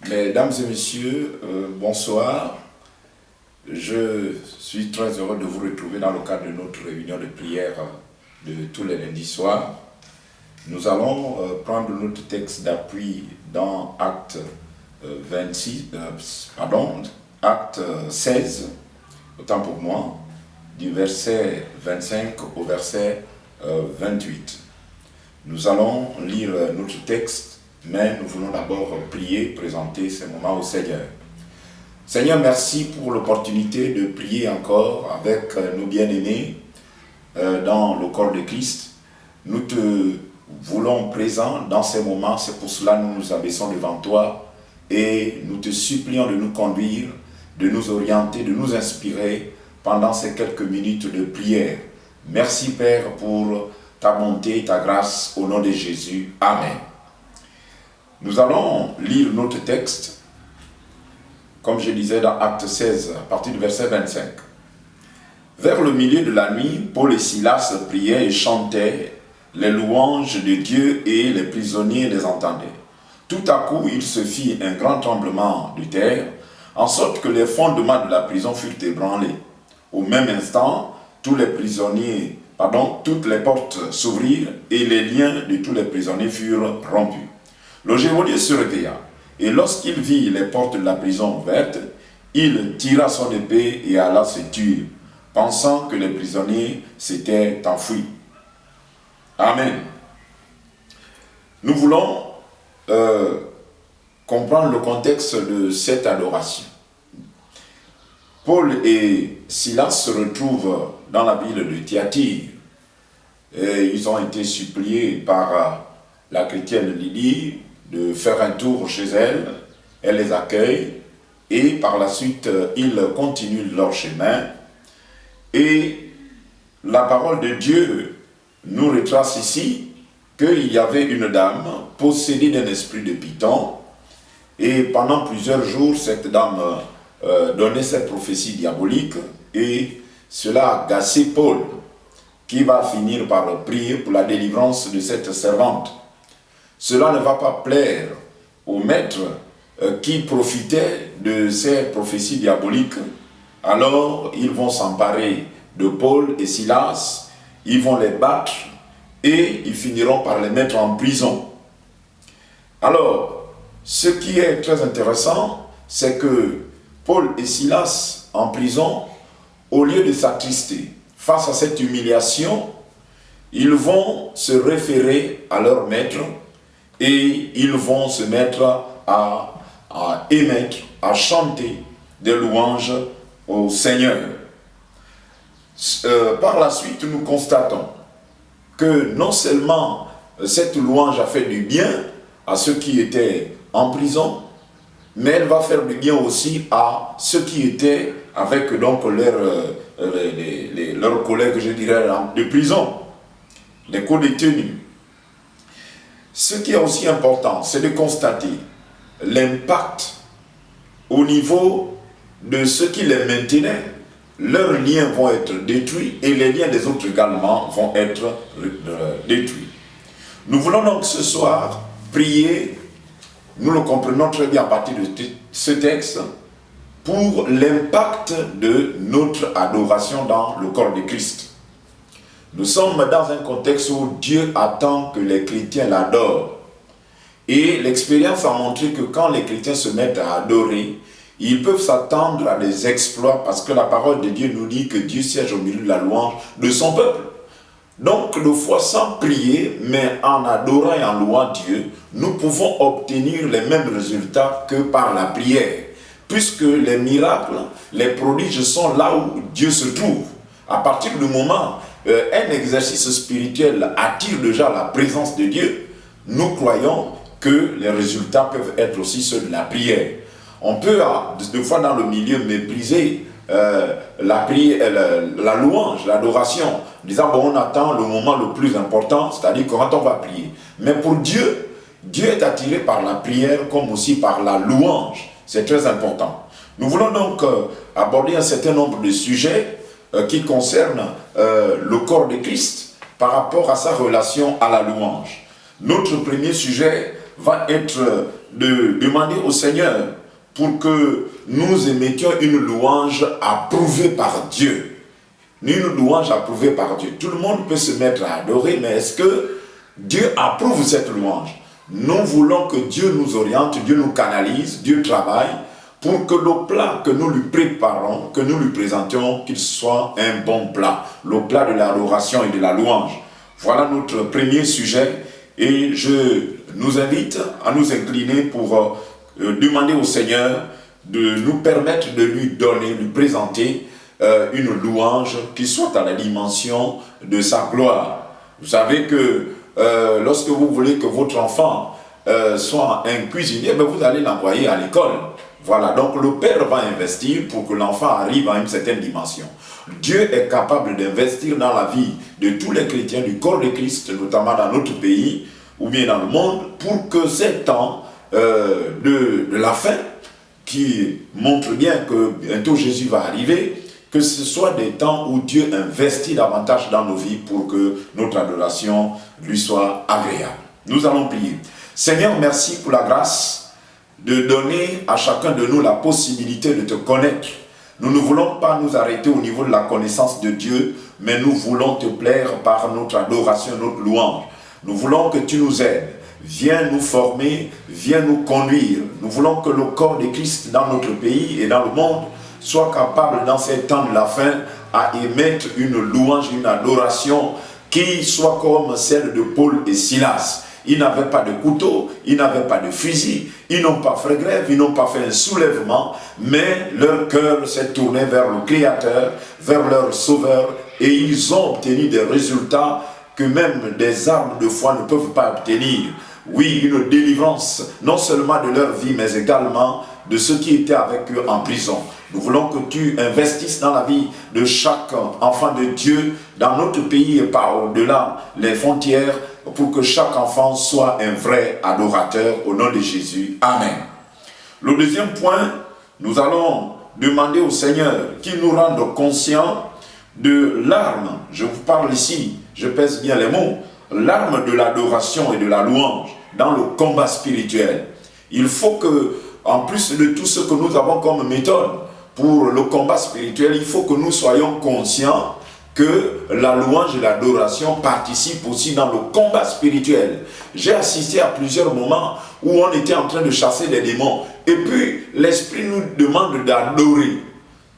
Mesdames et messieurs, bonsoir. Je suis très heureux de vous retrouver dans le cadre de notre réunion de prière de tous les lundis soirs. Nous allons prendre notre texte d'appui dans Acte 16, autant pour moi, du verset 25 au verset 28. Nous allons lire notre texte, mais nous voulons d'abord prier, présenter ce moment au Seigneur. Seigneur, merci pour l'opportunité de prier encore avec nos bien-aimés dans le corps de Christ. Nous te voulons présent dans ces moments, c'est pour cela que nous nous abaissons devant toi et nous te supplions de nous conduire, de nous orienter, de nous inspirer pendant ces quelques minutes de prière. Merci Père pour ta bonté et ta grâce au nom de Jésus. Amen. Nous allons lire notre texte, comme je disais dans Acte 16, à partir du verset 25. Vers le milieu de la nuit, Paul et Silas priaient et chantaient les louanges de Dieu et les prisonniers les entendaient. Tout à coup, il se fit un grand tremblement de terre, en sorte que les fondements de la prison furent ébranlés. Au même instant, toutes les portes s'ouvrirent et les liens de tous les prisonniers furent rompus. Le geôlier se réveilla, et lorsqu'il vit les portes de la prison ouvertes, il tira son épée et alla se tuer, pensant que les prisonniers s'étaient enfuis. Amen. Nous voulons comprendre le contexte de cette adoration. Paul et Silas se retrouvent dans la ville de Thyatire. Et ils ont été suppliés par la chrétienne Lydie de faire un tour chez elle. Elle les accueille et par la suite, ils continuent leur chemin. Et la parole de Dieu nous retrace ici qu'il y avait une dame possédée d'un esprit de python. Et pendant plusieurs jours, cette dame donnait ses prophéties diaboliques et cela a agacé Paul, qui va finir par prier pour la délivrance de cette servante. Cela ne va pas plaire au maître qui profitait de ces prophéties diaboliques. Alors, ils vont s'emparer de Paul et Silas, ils vont les battre et ils finiront par les mettre en prison. Alors, ce qui est très intéressant, c'est que Paul et Silas en prison, au lieu de s'attrister face à cette humiliation, ils vont se référer à leur maître et ils vont se mettre à émettre, à chanter des louanges au Seigneur. Par la suite, nous constatons que non seulement cette louange a fait du bien à ceux qui étaient en prison, mais elle va faire du bien aussi à ceux qui étaient avec donc leurs collègues, je dirais, de prison, les co-détenus. Ce qui est aussi important, c'est de constater l'impact au niveau de ceux qui les maintenaient. Leurs liens vont être détruits et les liens des autres également vont être détruits. Nous voulons donc ce soir prier, nous le comprenons très bien à partir de ce texte, pour l'impact de notre adoration dans le corps de Christ. Nous sommes dans un contexte où Dieu attend que les chrétiens l'adorent. Et l'expérience a montré que quand les chrétiens se mettent à adorer, ils peuvent s'attendre à des exploits parce que la parole de Dieu nous dit que Dieu siège au milieu de la louange de son peuple. Donc, de fois sans prier, mais en adorant et en louant Dieu, nous pouvons obtenir les mêmes résultats que par la prière. Puisque les miracles, les prodiges sont là où Dieu se trouve. À partir du moment où un exercice spirituel attire déjà la présence de Dieu, nous croyons que les résultats peuvent être aussi ceux de la prière. On peut, des fois dans le milieu, mépriser la louange, l'adoration, en disant bon, on attend le moment le plus important, c'est-à-dire quand on va prier. Mais pour Dieu, Dieu est attiré par la prière comme aussi par la louange. C'est très important. Nous voulons donc aborder un certain nombre de sujets qui concernent le corps de Christ par rapport à sa relation à la louange. Notre premier sujet va être de demander au Seigneur pour que nous émettions une louange approuvée par Dieu. Une louange approuvée par Dieu. Tout le monde peut se mettre à adorer, mais est-ce que Dieu approuve cette louange? Nous voulons que Dieu nous oriente, Dieu nous canalise, Dieu travaille pour que le plat que nous lui préparons, que nous lui présentions, qu'il soit un bon plat. Le plat de l'adoration et de la louange. Voilà notre premier sujet et je nous invite à nous incliner pour demander au Seigneur de nous permettre de lui donner, lui présenter une louange qui soit à la dimension de sa gloire. Vous savez que lorsque vous voulez que votre enfant soit un cuisinier, ben vous allez l'envoyer à l'école. Voilà, donc le père va investir pour que l'enfant arrive à une certaine dimension. Dieu est capable d'investir dans la vie de tous les chrétiens du corps de Christ, notamment dans notre pays ou bien dans le monde, pour que ces temps de la fin, qui montrent bien que bientôt Jésus va arriver, que ce soit des temps où Dieu investit davantage dans nos vies pour que notre adoration lui soit agréable. Nous allons prier. Seigneur, merci pour la grâce de donner à chacun de nous la possibilité de te connaître. Nous ne voulons pas nous arrêter au niveau de la connaissance de Dieu, mais nous voulons te plaire par notre adoration, notre louange. Nous voulons que tu nous aides. Viens nous former, viens nous conduire. Nous voulons que le corps de Christ dans notre pays et dans le monde soit capable dans ces temps de la fin à émettre une louange, une adoration qui soit comme celle de Paul et Silas. Ils n'avaient pas de couteau, ils n'avaient pas de fusil, ils n'ont pas fait grève, ils n'ont pas fait un soulèvement, mais leur cœur s'est tourné vers le Créateur, vers leur Sauveur, et ils ont obtenu des résultats que même des armes de foi ne peuvent pas obtenir. Oui, une délivrance, non seulement de leur vie, mais également de ceux qui étaient avec eux en prison. Nous voulons que tu investisses dans la vie de chaque enfant de Dieu, dans notre pays et par au-delà les frontières, pour que chaque enfant soit un vrai adorateur au nom de Jésus. Amen. Le deuxième point, nous allons demander au Seigneur qu'il nous rende conscients de l'arme. Je vous parle ici, je pèse bien les mots, l'arme de l'adoration et de la louange dans le combat spirituel. Il faut que, en plus de tout ce que nous avons comme méthode pour le combat spirituel, il faut que nous soyons conscients que la louange et l'adoration participent aussi dans le combat spirituel. J'ai assisté à plusieurs moments où on était en train de chasser des démons et puis l'esprit nous demande d'adorer.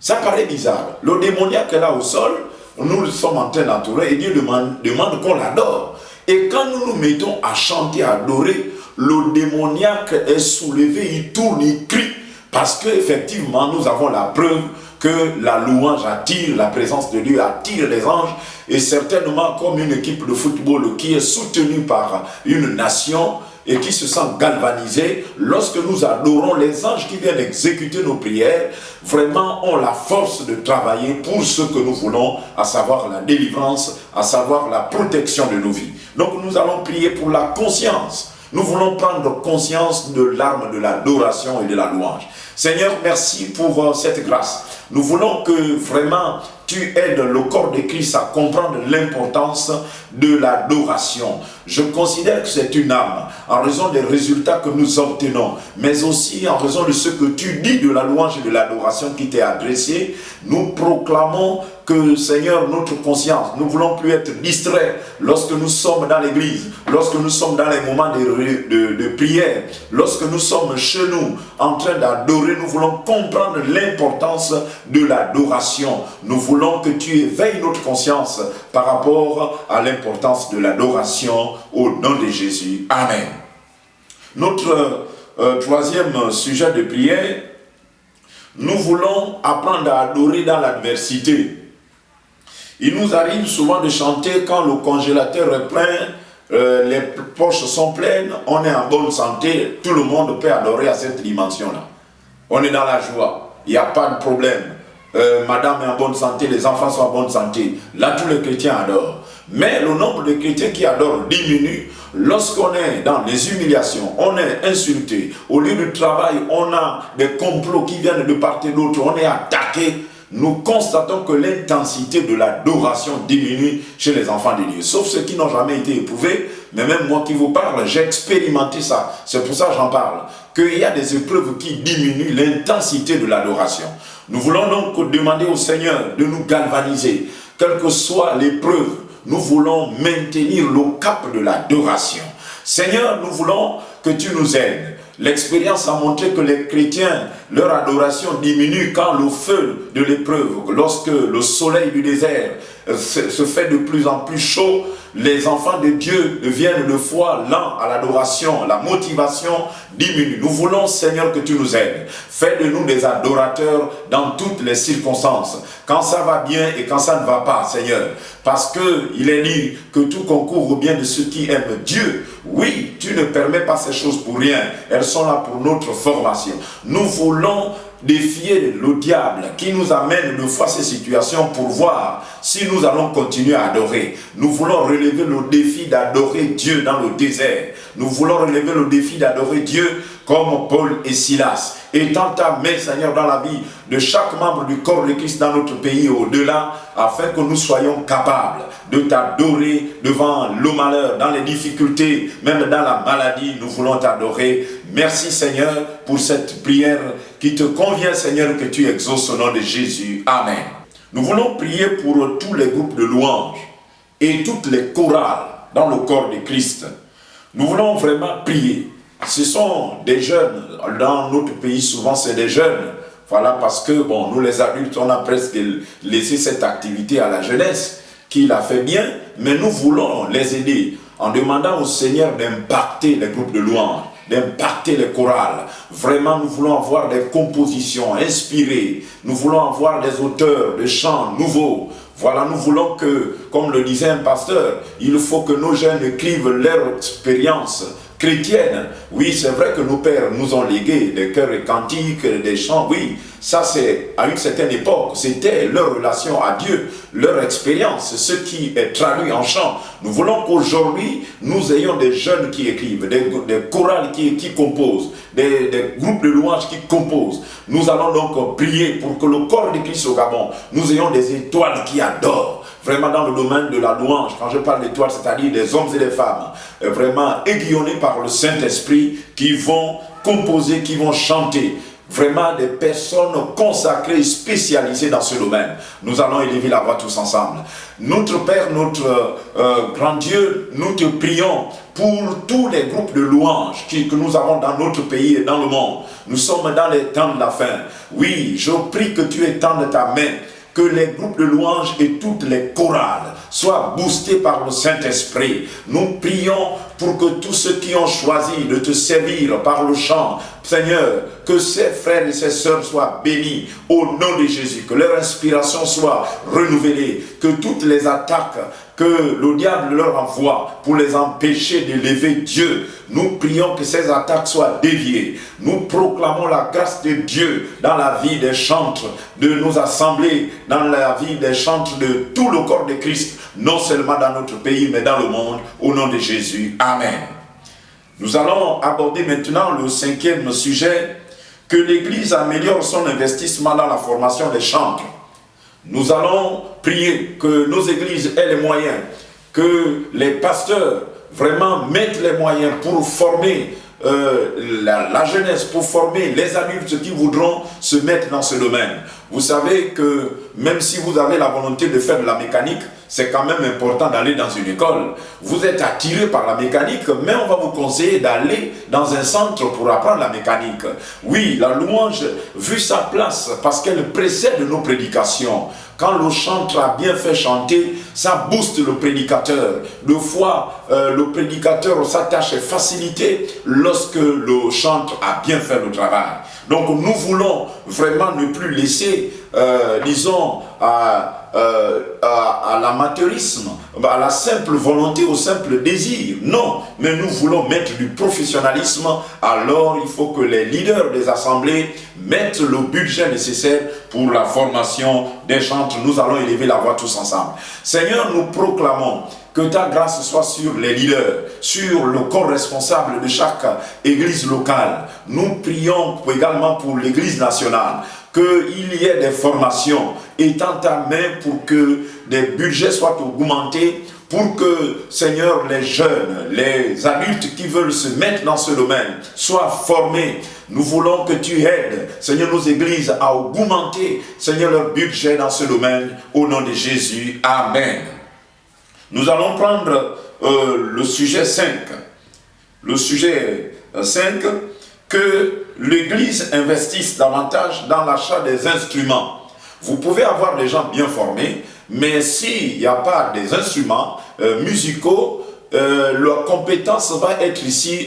Ça paraît bizarre. Le démoniaque est là au sol, nous sommes en train d'entourer et Dieu demande qu'on l'adore. Et quand nous nous mettons à chanter, à adorer, le démoniaque est soulevé, il tourne, il crie. Parce qu'effectivement, nous avons la preuve que la louange attire, la présence de Dieu attire les anges. Et certainement comme une équipe de football qui est soutenue par une nation et qui se sent galvanisée, lorsque nous adorons les anges qui viennent exécuter nos prières, vraiment ont la force de travailler pour ce que nous voulons, à savoir la délivrance, à savoir la protection de nos vies. Donc nous allons prier pour la conscience. Nous voulons prendre conscience de l'arme de l'adoration et de la louange. Seigneur, merci pour cette grâce. Nous voulons que vraiment tu aides le corps de Christ à comprendre l'importance de l'adoration. Je considère que c'est une arme en raison des résultats que nous obtenons, mais aussi en raison de ce que tu dis de la louange et de l'adoration qui t'est adressée. Nous proclamons que, Seigneur, notre conscience, nous ne voulons plus être distraits lorsque nous sommes dans l'église, lorsque nous sommes dans les moments de prière, lorsque nous sommes chez nous en train d'adorer. Nous voulons comprendre l'importance de l'adoration. Nous voulons que tu éveilles notre conscience par rapport à l'importance de l'adoration au nom de Jésus. Amen. Notre troisième sujet de prière, nous voulons apprendre à adorer dans l'adversité. Il nous arrive souvent de chanter quand le congélateur est plein, les poches sont pleines, on est en bonne santé, tout le monde peut adorer à cette dimension-là. On est dans la joie, il n'y a pas de problème. Madame est en bonne santé, les enfants sont en bonne santé. Là, tous les chrétiens adorent. Mais le nombre de chrétiens qui adorent diminue lorsqu'on est dans les humiliations, on est insulté. Au lieu du travail, on a des complots qui viennent de part et d'autre, on est attaqué. nous constatons que l'intensité de l'adoration diminue chez les enfants de Dieu. Sauf ceux qui n'ont jamais été éprouvés, mais même moi qui vous parle, j'ai expérimenté ça. C'est pour ça que j'en parle. Qu'il y a des épreuves qui diminuent l'intensité de l'adoration. Nous voulons donc demander au Seigneur de nous galvaniser. Quelle que soit l'épreuve, nous voulons maintenir le cap de l'adoration. Seigneur, nous voulons que tu nous aides. L'expérience a montré que les chrétiens, leur adoration diminue quand le feu de l'épreuve, lorsque le soleil du désert se fait de plus en plus chaud, les enfants de Dieu deviennent de foi lents à l'adoration, la motivation diminue. Nous voulons, Seigneur, que tu nous aides. Fais de nous des adorateurs dans toutes les circonstances, quand ça va bien et quand ça ne va pas, Seigneur. Parce qu'il est dit que tout concourt au bien de ceux qui aiment Dieu. Oui, tu ne permets pas ces choses pour rien. Elles sont là pour notre formation. Nous voulons défier le diable qui nous amène de fois ces situations pour voir si nous allons continuer à adorer. Nous voulons relever le défi d'adorer Dieu dans le désert. Nous voulons relever le défi d'adorer Dieu comme Paul et Silas. Étends ta main, Seigneur, dans la vie de chaque membre du corps de Christ dans notre pays et au-delà, afin que nous soyons capables de t'adorer devant le malheur, dans les difficultés, même dans la maladie. Nous voulons t'adorer. Merci, Seigneur, pour cette prière qui te convient, Seigneur, que tu exauces au nom de Jésus. Amen. Nous voulons prier pour tous les groupes de louanges et toutes les chorales dans le corps de Christ. Nous voulons vraiment prier. Ce sont des jeunes, dans notre pays souvent c'est des jeunes, voilà, parce que bon, nous les adultes on a presque laissé cette activité à la jeunesse, qui l'a fait bien, mais nous voulons les aider en demandant au Seigneur d'impacter les groupes de louanges, d'impacter les chorales. Vraiment, nous voulons avoir des compositions inspirées, nous voulons avoir des auteurs de chants nouveaux. Voilà, nous voulons que, comme le disait un pasteur, il faut que nos jeunes écrivent leur expérience chrétienne. Oui, c'est vrai que nos pères nous ont légué des chœurs et cantiques, des chants, oui, ça c'est à une certaine époque, c'était leur relation à Dieu, leur expérience, ce qui est traduit en chant. Nous voulons qu'aujourd'hui, nous ayons des jeunes qui écrivent, des chorales qui composent, des groupes de louanges qui composent. Nous allons donc prier pour que le corps de Christ au Gabon, nous ayons des étoiles qui adorent. Vraiment dans le domaine de la louange, quand je parle d'étoiles, c'est-à-dire des hommes et des femmes, vraiment aiguillonnés par le Saint-Esprit, qui vont composer, qui vont chanter. Vraiment des personnes consacrées, spécialisées dans ce domaine. Nous allons élever la voix tous ensemble. Notre Père, notre grand Dieu, nous te prions pour tous les groupes de louanges que nous avons dans notre pays et dans le monde. Nous sommes dans les temps de la fin. Oui, je prie que tu étendes ta main, que les groupes de louanges et toutes les chorales soient boostés par le Saint-Esprit. Nous prions pour que tous ceux qui ont choisi de te servir par le chant, Seigneur, que ces frères et ces sœurs soient bénis au nom de Jésus, que leur inspiration soit renouvelée, que toutes les attaques que le diable leur envoie pour les empêcher d'élever Dieu, nous prions que ces attaques soient déviées. Nous proclamons la grâce de Dieu dans la vie des chantres de nos assemblées, dans la vie des chantres de tout le corps de Christ, non seulement dans notre pays, mais dans le monde, au nom de Jésus. Amen. Nous allons aborder maintenant le 5e sujet, que l'Église améliore son investissement dans la formation des chantres. Nous allons prier que nos églises aient les moyens, que les pasteurs vraiment mettent les moyens pour former la jeunesse, pour former les adultes qui voudront se mettre dans ce domaine. Vous savez que même si vous avez la volonté de faire de la mécanique, c'est quand même important d'aller dans une école. Vous êtes attiré par la mécanique, mais on va vous conseiller d'aller dans un centre pour apprendre la mécanique. Oui, la louange, vu sa place, parce qu'elle précède nos prédications. Quand le chantre a bien fait chanter, ça booste le prédicateur. Deux fois, le prédicateur, sa tâche est facilitée lorsque le chantre a bien fait le travail. Donc nous voulons vraiment ne plus laisser, disons, à l'amateurisme, à la simple volonté, au simple désir. Non, mais nous voulons mettre du professionnalisme. Alors il faut que les leaders des assemblées mettent le budget nécessaire pour la formation des chantres. Nous allons élever la voix tous ensemble. Seigneur, nous proclamons que ta grâce soit sur les leaders, sur le corps responsable de chaque église locale. Nous prions également pour l'église nationale, qu'il y ait des formations étant ta main pour que des budgets soient augmentés, pour que, Seigneur, les jeunes, les adultes qui veulent se mettre dans ce domaine soient formés. Nous voulons que tu aides, Seigneur, nos églises à augmenter, Seigneur, leur budget dans ce domaine, au nom de Jésus. Amen. Nous allons prendre le sujet 5. Le sujet 5, que l'Église investisse davantage dans l'achat des instruments. Vous pouvez avoir des gens bien formés, mais s'il n'y a pas des instruments musicaux, leur compétence va être ici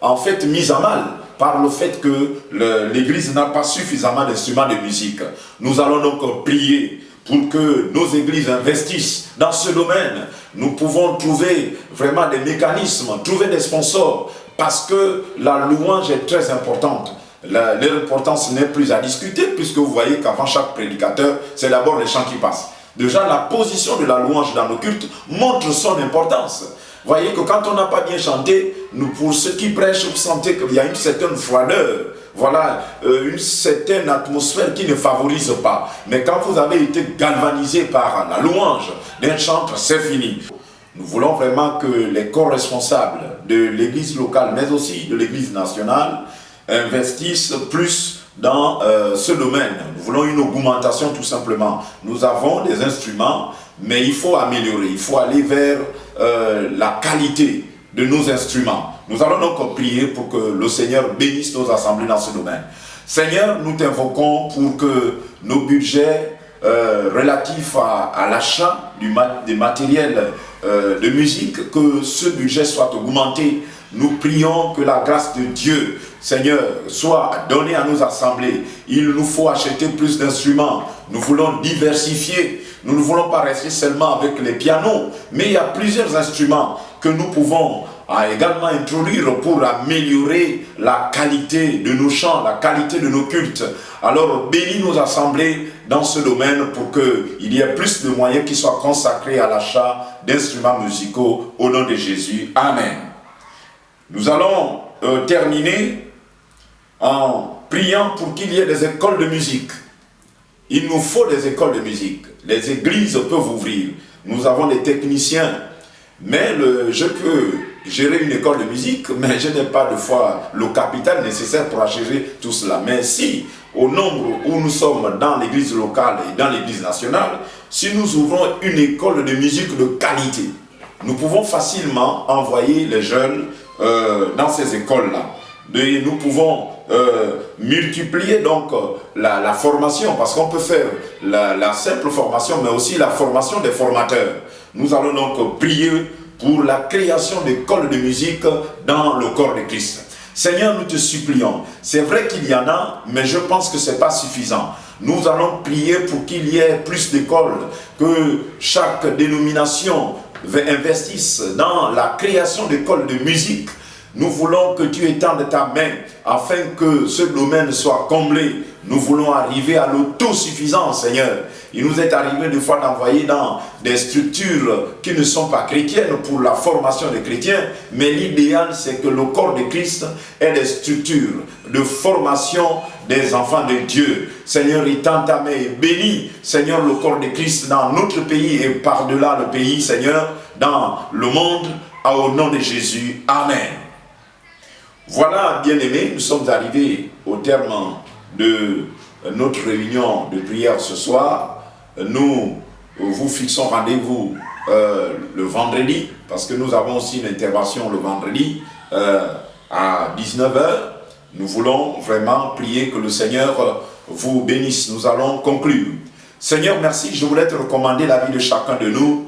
en fait mise à mal par le fait que l'Église n'a pas suffisamment d'instruments de musique. Nous allons donc prier pour que nos églises investissent dans ce domaine. Nous pouvons trouver vraiment des mécanismes, trouver des sponsors, parce que la louange est très importante. L'importance n'est plus à discuter, puisque vous voyez qu'avant chaque prédicateur, c'est d'abord les chants qui passent. Déjà, la position de la louange dans nos cultes montre son importance. Vous voyez que quand on n'a pas bien chanté, pour ceux qui prêchent, vous sentez qu'il y a une certaine froideur. Voilà, une certaine atmosphère qui ne favorise pas. Mais quand vous avez été galvanisé par la louange d'un chantre, c'est fini. Nous voulons vraiment que les corps responsables de l'église locale, mais aussi de l'église nationale, investissent plus dans ce domaine. Nous voulons une augmentation tout simplement. Nous avons des instruments, mais il faut améliorer, il faut aller vers la qualité de nos instruments. Nous allons donc prier pour que le Seigneur bénisse nos assemblées dans ce domaine. Seigneur, nous t'invoquons pour que nos budgets relatifs à l'achat des matériels de musique, que ce budget soit augmenté. Nous prions que la grâce de Dieu, Seigneur, soit donnée à nos assemblées. Il nous faut acheter plus d'instruments. Nous voulons diversifier. Nous ne voulons pas rester seulement avec les pianos, mais il y a plusieurs instruments que nous pouvons également introduire pour améliorer la qualité de nos chants, la qualité de nos cultes. Alors bénis nos assemblées dans ce domaine pour qu'il y ait plus de moyens qui soient consacrés à l'achat d'instruments musicaux au nom de Jésus. Amen. Nous allons terminer en priant pour qu'il y ait des écoles de musique. Il nous faut des écoles de musique. Les églises peuvent ouvrir. Nous avons des techniciens. Mais je peux gérer une école de musique, mais je n'ai pas de fois le capital nécessaire pour acheter tout cela. Mais si, au nombre où nous sommes dans l'église locale et dans l'église nationale, si nous ouvrons une école de musique de qualité, nous pouvons facilement envoyer les jeunes dans ces écoles-là. Nous pouvons multiplier donc la formation, parce qu'on peut faire la simple formation, mais aussi la formation des formateurs. Nous allons donc prier pour la création d'écoles de musique dans le corps de Christ. Seigneur, nous te supplions. C'est vrai qu'il y en a, mais je pense que ce n'est pas suffisant. Nous allons prier pour qu'il y ait plus d'écoles, que chaque dénomination investisse dans la création d'écoles de musique. Nous voulons que tu étendes ta main afin que ce domaine soit comblé. Nous voulons arriver à l'autosuffisance, Seigneur. Il nous est arrivé des fois d'envoyer dans des structures qui ne sont pas chrétiennes pour la formation des chrétiens, mais l'idéal c'est que le corps de Christ ait des structures de formation des enfants de Dieu. Seigneur, étends ta main et bénis, Seigneur, le corps de Christ dans notre pays et par-delà le pays, Seigneur, dans le monde, au nom de Jésus. Amen. Voilà, bien-aimés, nous sommes arrivés au terme de notre réunion de prière ce soir. Nous vous fixons rendez-vous le vendredi, parce que nous avons aussi une intervention le vendredi à 19 h. Nous voulons vraiment prier que le Seigneur vous bénisse. Nous allons conclure. Seigneur, merci. Je voulais te recommander la vie de chacun de nous.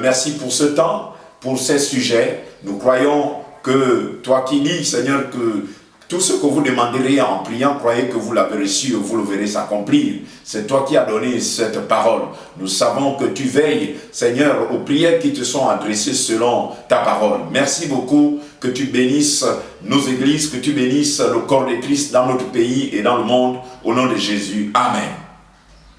Merci pour ce temps, pour ces sujets. Nous croyons que toi qui dis, Seigneur, que tout ce que vous demanderez en priant, croyez que vous l'avez reçu et vous le verrez s'accomplir. C'est toi qui as donné cette parole. Nous savons que tu veilles, Seigneur, aux prières qui te sont adressées selon ta parole. Merci beaucoup, que tu bénisses nos églises, que tu bénisses le corps de Christ dans notre pays et dans le monde, au nom de Jésus. Amen.